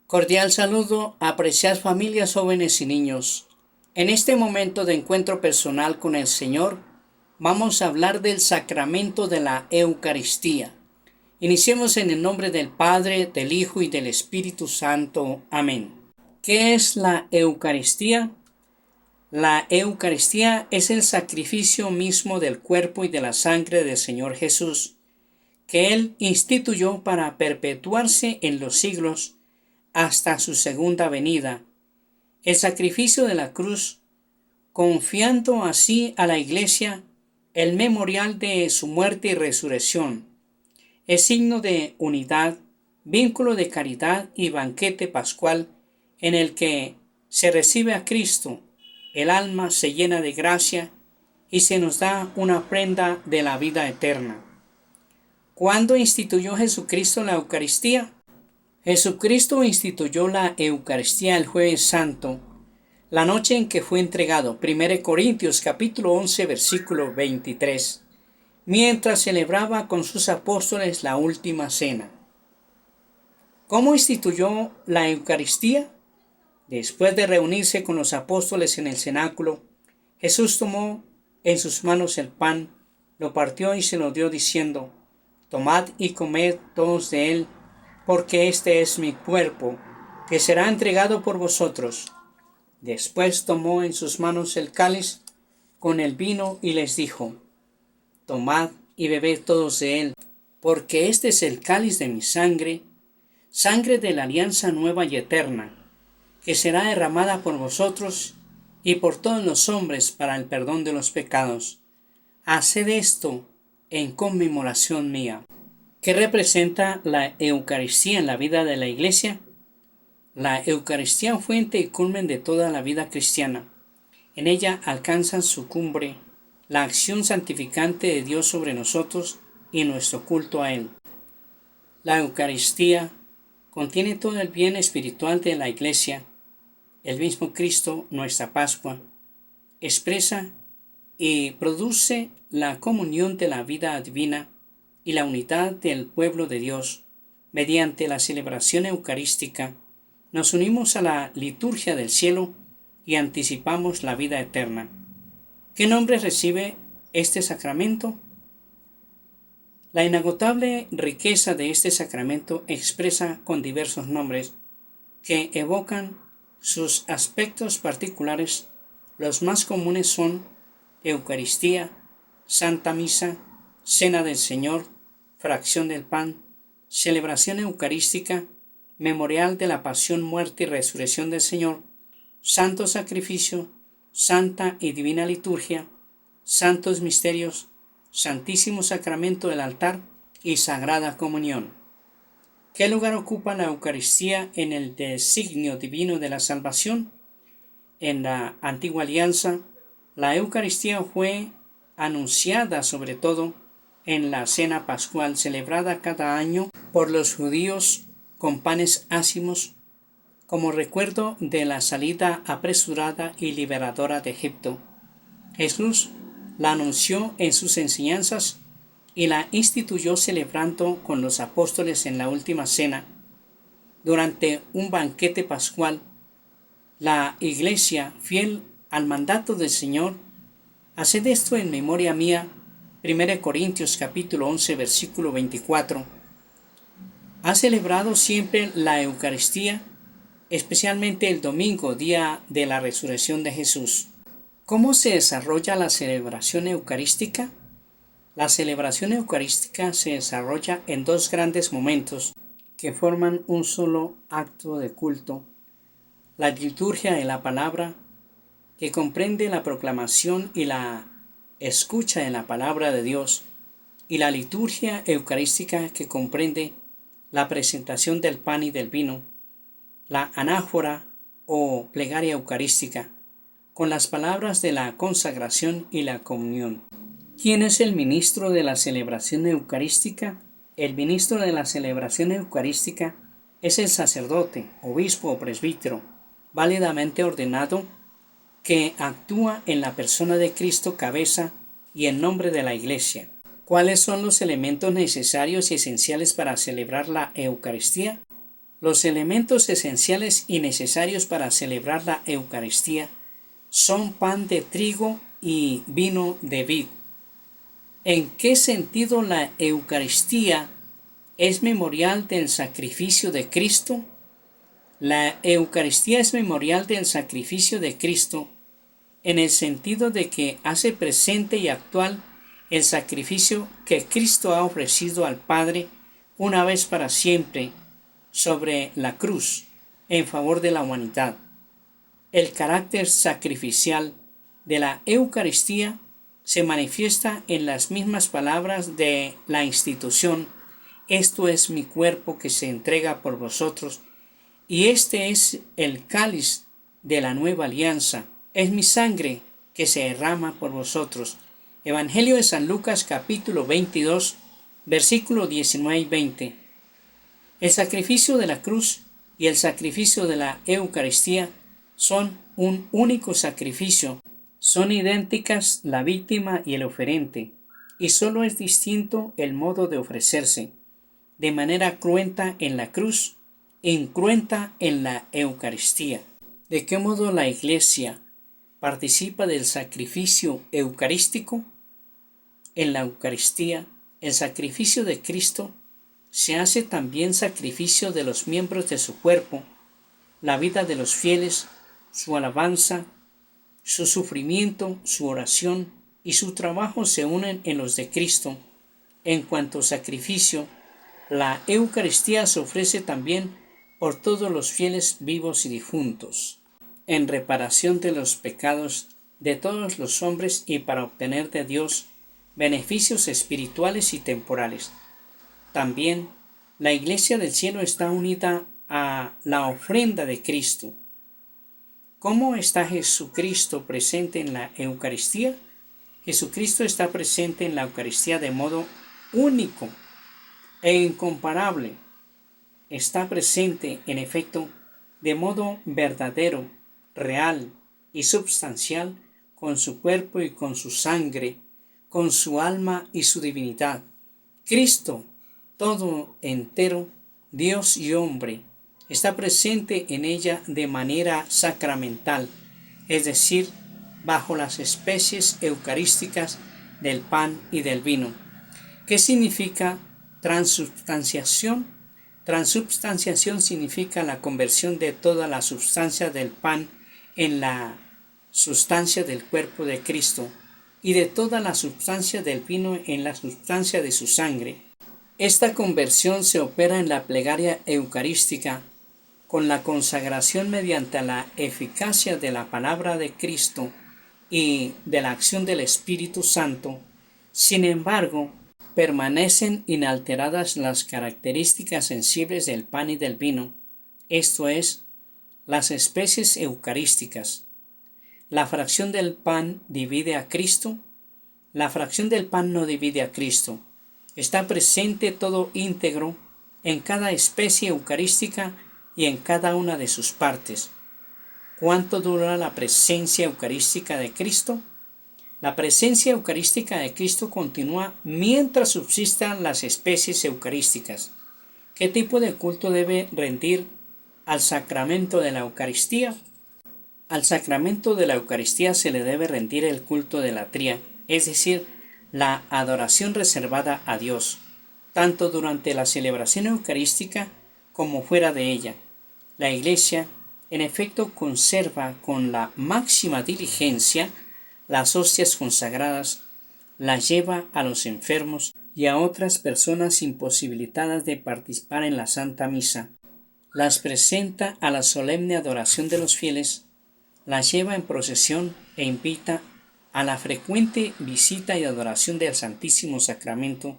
Cordial saludo, apreciadas familias, jóvenes y niños. En este momento de encuentro personal con el Señor, vamos a hablar del sacramento de la Eucaristía. Iniciemos en el nombre del Padre, del Hijo y del Espíritu Santo. Amén. ¿Qué es la Eucaristía? La Eucaristía es el sacrificio mismo del cuerpo y de la sangre del Señor Jesús, que Él instituyó para perpetuarse en los siglos hasta su segunda venida. El sacrificio de la cruz, confiando así a la Iglesia el memorial de su muerte y resurrección, es signo de unidad, vínculo de caridad y banquete pascual en el que se recibe a Cristo, el alma se llena de gracia y se nos da una prenda de la vida eterna. ¿Cuándo instituyó Jesucristo la Eucaristía? Jesucristo instituyó la Eucaristía el Jueves Santo, la noche en que fue entregado, 1 Corintios capítulo 11, versículo 23, mientras celebraba con sus apóstoles la última cena. ¿Cómo instituyó la Eucaristía? Después de reunirse con los apóstoles en el cenáculo, Jesús tomó en sus manos el pan, lo partió y se lo dio diciendo: «Tomad y comed todos de él, porque este es mi cuerpo, que será entregado por vosotros». Después tomó en sus manos el cáliz con el vino y les dijo: «Tomad y bebed todos de él, porque este es el cáliz de mi sangre, sangre de la alianza nueva y eterna, que será derramada por vosotros y por todos los hombres para el perdón de los pecados. Haced esto en conmemoración mía». ¿Qué representa la Eucaristía en la vida de la Iglesia? La Eucaristía, fuente y culmen de toda la vida cristiana. En ella alcanza su cumbre la acción santificante de Dios sobre nosotros y nuestro culto a Él. La Eucaristía contiene todo el bien espiritual de la Iglesia. El mismo Cristo, nuestra Pascua, expresa y produce la comunión de la vida divina y la unidad del pueblo de Dios. Mediante la celebración eucarística, nos unimos a la liturgia del cielo y anticipamos la vida eterna. ¿Qué nombre recibe este sacramento? La inagotable riqueza de este sacramento expresa con diversos nombres que evocan sus aspectos particulares. Los más comunes son Eucaristía, Santa Misa, Cena del Señor, fracción del pan, celebración eucarística, memorial de la pasión, muerte y resurrección del Señor, santo sacrificio, santa y divina liturgia, santos misterios, santísimo sacramento del altar y sagrada comunión. ¿Qué lugar ocupa la Eucaristía en el designio divino de la salvación? En la antigua alianza, la Eucaristía fue anunciada sobre todo en la cena pascual celebrada cada año por los judíos con panes ácimos, como recuerdo de la salida apresurada y liberadora de Egipto. Jesús la anunció en sus enseñanzas y la instituyó celebrando con los apóstoles en la última cena. Durante un banquete pascual, la Iglesia, fiel al mandato del Señor: «Haced esto en memoria mía», 1 Corintios capítulo 11, versículo 24, ha celebrado siempre la Eucaristía, especialmente el domingo, día de la resurrección de Jesús. ¿Cómo se desarrolla la celebración eucarística? La celebración eucarística se desarrolla en dos grandes momentos que forman un solo acto de culto: la liturgia de la palabra, que comprende la proclamación y la escucha de la palabra de Dios, y la liturgia eucarística, que comprende la presentación del pan y del vino, la anáfora o plegaria eucarística, con las palabras de la consagración y la comunión. ¿Quién es el ministro de la celebración eucarística? El ministro de la celebración eucarística es el sacerdote, obispo o presbítero, válidamente ordenado, que actúa en la persona de Cristo cabeza y en nombre de la Iglesia. ¿Cuáles son los elementos necesarios y esenciales para celebrar la Eucaristía? Los elementos esenciales y necesarios para celebrar la Eucaristía son pan de trigo y vino de vid. ¿En qué sentido la Eucaristía es memorial del sacrificio de Cristo? La Eucaristía es memorial del sacrificio de Cristo en el sentido de que hace presente y actual el sacrificio que Cristo ha ofrecido al Padre una vez para siempre sobre la cruz en favor de la humanidad. El carácter sacrificial de la Eucaristía se manifiesta en las mismas palabras de la institución: esto es mi cuerpo que se entrega por vosotros, y este es el cáliz de la nueva alianza, es mi sangre que se derrama por vosotros. Evangelio de San Lucas capítulo 22, versículos 19 y 20. El sacrificio de la cruz y el sacrificio de la Eucaristía son un único sacrificio. Son idénticas la víctima y el oferente, y solo es distinto el modo de ofrecerse, de manera cruenta en la cruz e incruenta en la Eucaristía. ¿De qué modo la Iglesia participa del sacrificio eucarístico? En la Eucaristía, el sacrificio de Cristo se hace también sacrificio de los miembros de su cuerpo, la vida de los fieles, su alabanza, su sufrimiento, su oración y su trabajo se unen en los de Cristo. En cuanto a sacrificio, la Eucaristía se ofrece también por todos los fieles vivos y difuntos, en reparación de los pecados de todos los hombres y para obtener de Dios beneficios espirituales y temporales. También la Iglesia del cielo está unida a la ofrenda de Cristo. ¿Cómo está Jesucristo presente en la Eucaristía? Jesucristo está presente en la Eucaristía de modo único e incomparable. Está presente, en efecto, de modo verdadero, real y substancial, con su cuerpo y con su sangre, con su alma y su divinidad. Cristo, todo entero, Dios y hombre, está presente en ella de manera sacramental, es decir, bajo las especies eucarísticas del pan y del vino. ¿Qué significa transubstanciación? Transubstanciación significa la conversión de toda la sustancia del pan en la sustancia del cuerpo de Cristo y de toda la sustancia del vino en la sustancia de su sangre. Esta conversión se opera en la plegaria eucarística con la consagración mediante la eficacia de la palabra de Cristo y de la acción del Espíritu Santo. Sin embargo, permanecen inalteradas las características sensibles del pan y del vino, esto es, las especies eucarísticas. La fracción del pan divide a Cristo, la fracción del pan no divide a Cristo. Está presente todo íntegro en cada especie eucarística y en cada una de sus partes. ¿Cuánto dura la presencia eucarística de Cristo? La presencia eucarística de Cristo continúa mientras subsistan las especies eucarísticas. ¿Qué tipo de culto debe rendir al sacramento de la Eucaristía? Al sacramento de la Eucaristía se le debe rendir el culto de latría, es decir, la adoración reservada a Dios, tanto durante la celebración eucarística como fuera de ella. La Iglesia, en efecto, conserva con la máxima diligencia las hostias consagradas, las lleva a los enfermos y a otras personas imposibilitadas de participar en la Santa Misa, las presenta a la solemne adoración de los fieles, las lleva en procesión e invita a la frecuente visita y adoración del Santísimo Sacramento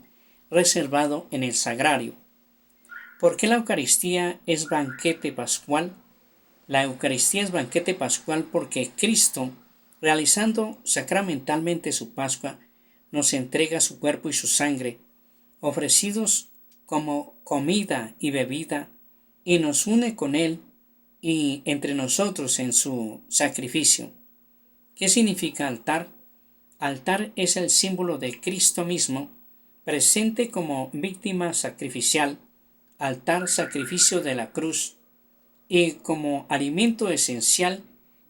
reservado en el Sagrario. ¿Por qué la Eucaristía es banquete pascual? La Eucaristía es banquete pascual porque Cristo, realizando sacramentalmente su Pascua, nos entrega su cuerpo y su sangre, ofrecidos como comida y bebida, y nos une con Él y entre nosotros en su sacrificio. ¿Qué significa altar? Altar es el símbolo de Cristo mismo, presente como víctima sacrificial, altar, sacrificio de la cruz, y como alimento esencial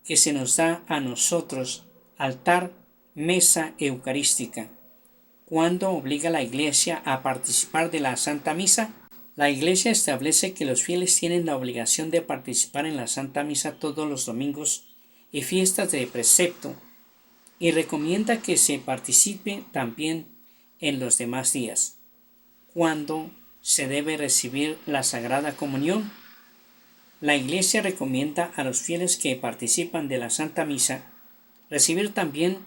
que se nos da a nosotros, altar, mesa eucarística. ¿Cuándo obliga a la Iglesia a participar de la Santa Misa? La Iglesia establece que los fieles tienen la obligación de participar en la Santa Misa todos los domingos y fiestas de precepto, y recomienda que se participe también en los demás días. ¿Cuándo se debe recibir la Sagrada Comunión? La Iglesia recomienda a los fieles que participan de la Santa Misa recibir también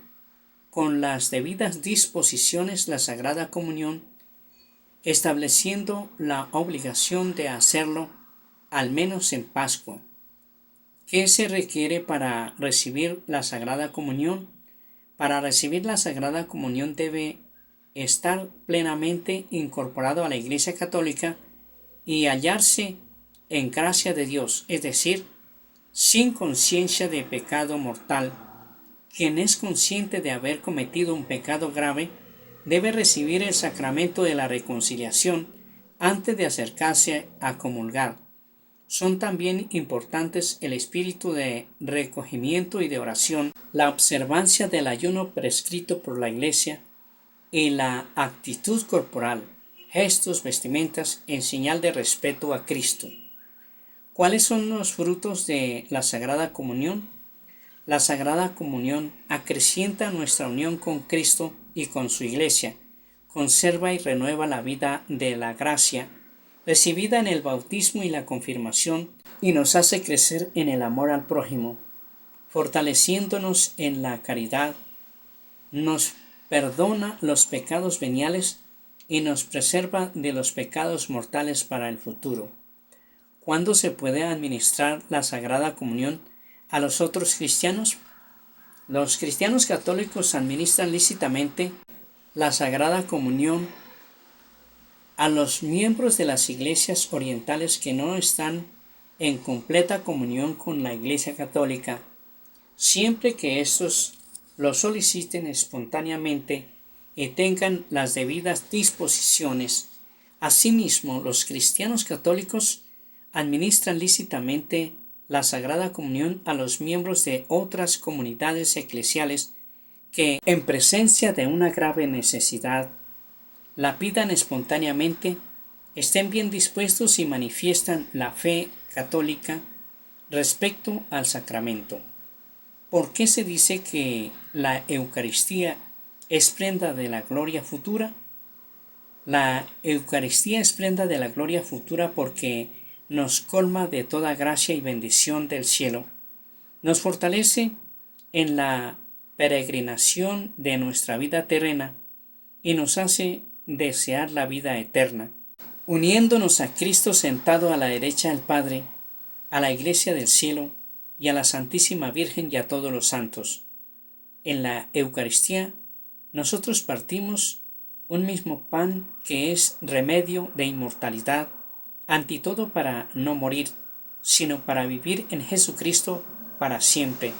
con las debidas disposiciones la Sagrada Comunión, estableciendo la obligación de hacerlo al menos en Pascua. ¿Qué se requiere para recibir la Sagrada Comunión? Para recibir la Sagrada Comunión debe estar plenamente incorporado a la Iglesia Católica y hallarse en gracia de Dios, es decir, sin conciencia de pecado mortal. Quien es consciente de haber cometido un pecado grave debe recibir el sacramento de la reconciliación antes de acercarse a comulgar. Son también importantes el espíritu de recogimiento y de oración, la observancia del ayuno prescrito por la Iglesia y la actitud corporal, gestos, vestimentas en señal de respeto a Cristo. ¿Cuáles son los frutos de la Sagrada Comunión? La Sagrada Comunión acrecienta nuestra unión con Cristo y con su Iglesia, conserva y renueva la vida de la gracia recibida en el bautismo y la confirmación, y nos hace crecer en el amor al prójimo, fortaleciéndonos en la caridad, nos perdona los pecados veniales y nos preserva de los pecados mortales para el futuro. ¿Cuándo se puede administrar la Sagrada Comunión a los otros cristianos? Los cristianos católicos administran lícitamente la Sagrada Comunión a los miembros de las iglesias orientales que no están en completa comunión con la Iglesia Católica, siempre que éstos lo soliciten espontáneamente y tengan las debidas disposiciones. Asimismo, los cristianos católicos administran lícitamente la Sagrada Comunión a los miembros de otras comunidades eclesiales que, en presencia de una grave necesidad, la pidan espontáneamente, estén bien dispuestos y manifiestan la fe católica respecto al sacramento. ¿Por qué se dice que la Eucaristía es prenda de la gloria futura? La Eucaristía es prenda de la gloria futura porque nos colma de toda gracia y bendición del cielo, nos fortalece en la peregrinación de nuestra vida terrena y nos hace desear la vida eterna, uniéndonos a Cristo sentado a la derecha del Padre, a la Iglesia del cielo y a la Santísima Virgen y a todos los santos. En la Eucaristía nosotros partimos un mismo pan que es remedio de inmortalidad, antídoto para no morir, sino para vivir en Jesucristo para siempre.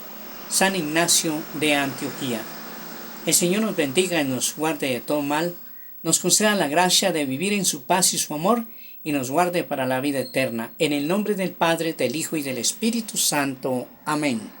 San Ignacio de Antioquía. El Señor nos bendiga y nos guarde de todo mal, nos conceda la gracia de vivir en su paz y su amor, y nos guarde para la vida eterna. En el nombre del Padre, del Hijo y del Espíritu Santo. Amén.